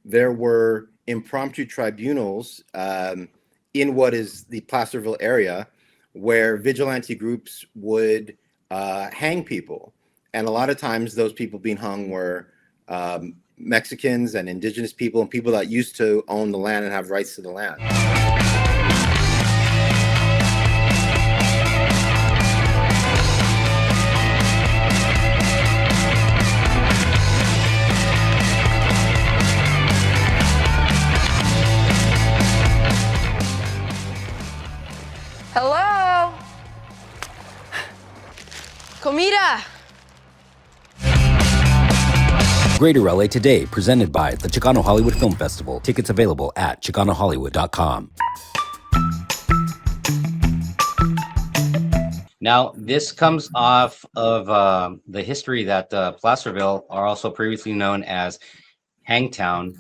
there were impromptu tribunals in what is the Placerville area where vigilante groups would hang people. And a lot of times those people being hung were Mexicans and indigenous people and people that used to own the land and have rights to the land. Hello? Comida! Greater LA Today, presented by the Chicano Hollywood Film Festival. Tickets available at ChicanoHollywood.com. Now, this comes off of the history that Placerville, or also previously known as Hangtown,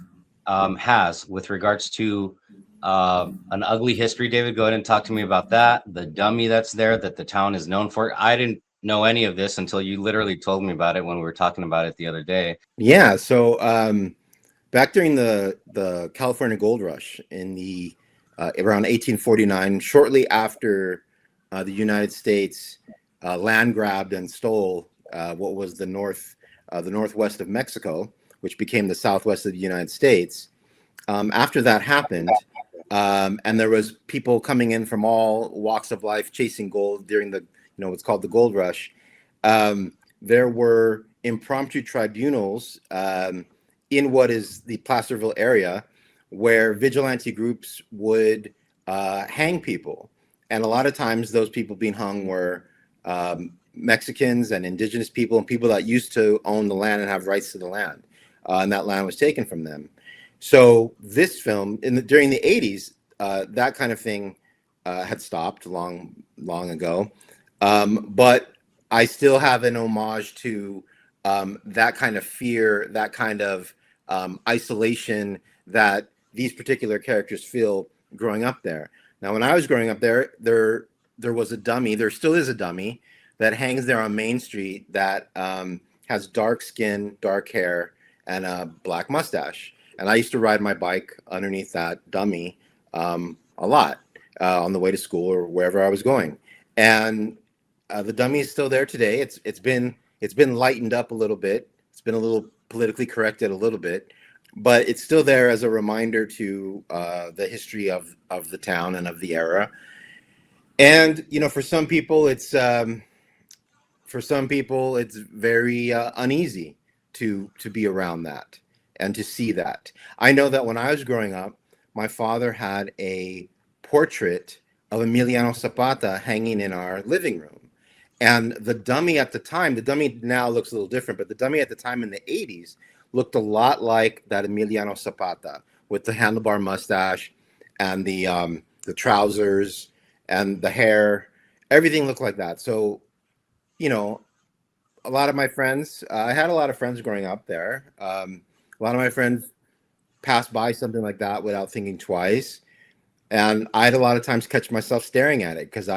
has with regards to an ugly history. David, go ahead and talk to me about that. The dummy that's there that the town is known for. I didn't know any of this until you literally told me about it when we were talking about it the other day. Yeah, so back during the California Gold Rush in the around 1849, shortly after the United States land grabbed and stole what was the northwest of Mexico, which became the southwest of the United States. After that happened, and there was people coming in from all walks of life chasing gold during the what's called the Gold Rush. There were impromptu tribunals in what is the Placerville area where vigilante groups would hang people. And a lot of times those people being hung were Mexicans and indigenous people and people that used to own the land and have rights to the land. And that land was taken from them. So this film, during the 80s, that kind of thing had stopped long ago. But I still have an homage to that kind of fear, that kind of isolation that these particular characters feel growing up there. Now, when I was growing up there was a dummy. There still is a dummy that hangs there on Main Street that has dark skin, dark hair, and a black mustache. And I used to ride my bike underneath that dummy a lot on the way to school or wherever I was going. And the dummy is still there today. It's been lightened up a little bit. It's been a little politically corrected a little bit, but it's still there as a reminder to the history of the town and of the era. And for some people, it's very uneasy to be around that and to see that. I know that when I was growing up, my father had a portrait of Emiliano Zapata hanging in our living room. And the dummy at the time, the dummy now looks a little different, but the dummy at the time in the 80s looked a lot like that Emiliano Zapata with the handlebar mustache and the trousers and the hair. Everything looked like that. So, a lot of my friends, I had a lot of friends growing up there. A lot of my friends passed by something like that without thinking twice. And I'd a lot of times catch myself staring at it because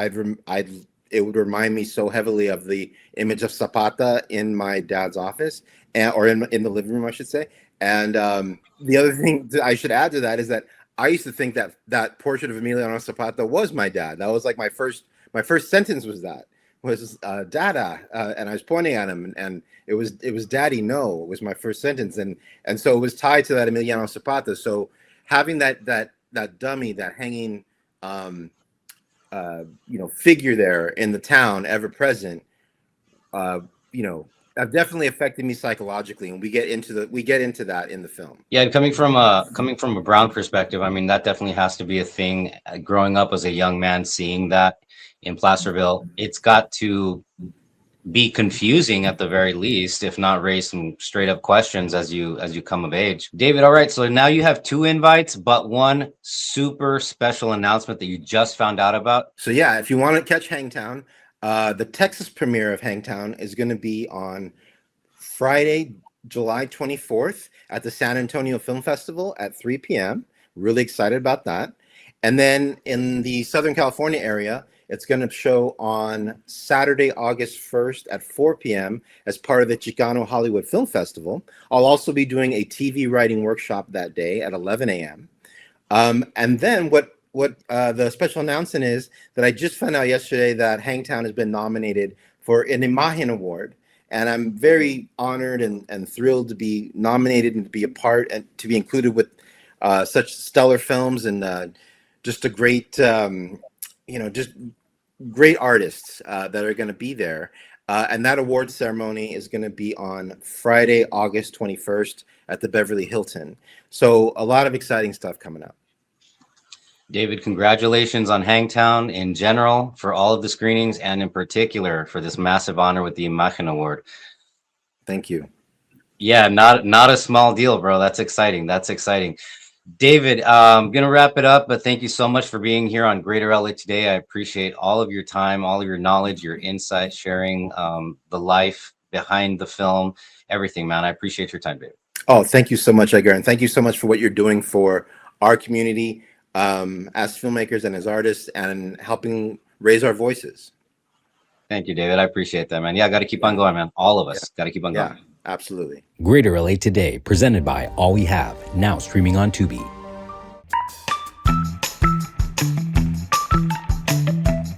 it would remind me so heavily of the image of Zapata in my dad's office or in the living room, I should say. And the other thing that I should add to that is that I used to think that portrait of Emiliano Zapata was my dad. That was like my first sentence was Dada, and I was pointing at him, and it was Daddy. No, it was my first sentence, and so it was tied to that Emiliano Zapata. So having that dummy, that hanging figure there in the town, ever present, that definitely affected me psychologically, and we get into that in the film. Yeah, and coming from a brown perspective, I mean, that definitely has to be a thing. Growing up as a young man, seeing that in Placerville, it's got to be confusing at the very least, if not raise some straight up questions as you come of age. David, all right, so now you have 2 invites, but one super special announcement that you just found out about. So yeah, if you want to catch Hangtown, the Texas premiere of Hangtown is going to be on Friday, July 24th at the San Antonio Film Festival at 3 p.m. Really excited about that. And then in the Southern California area, It's going to show on Saturday, August 1st at 4 p.m. as part of the Chicano Hollywood Film Festival. I'll also be doing a TV writing workshop that day at 11 a.m. And then what the special announcement is that I just found out yesterday that Hangtown has been nominated for an Imagen Award. And I'm very honored and thrilled to be nominated and to be a part and to be included with such stellar films and just a great, just great artists that are going to be there. And that award ceremony is going to be on Friday, August 21st at the Beverly Hilton. So a lot of exciting stuff coming up. David, congratulations on Hangtown in general for all of the screenings and in particular for this massive honor with the Imagen Award. Thank you. Yeah, not a small deal, bro. That's exciting. That's exciting. David, I'm going to wrap it up, but thank you so much for being here on Greater LA Today. I appreciate all of your time, all of your knowledge, your insight, sharing the life behind the film, everything, man. I appreciate your time, David. Oh, thank you so much, Edgar. And thank you so much for what you're doing for our community as filmmakers and as artists and helping raise our voices. Thank you, David. I appreciate that, man. Yeah, got to keep on going, man. All of us got to keep on going. Absolutely. Greater LA Today, presented by All We Have, now streaming on Tubi.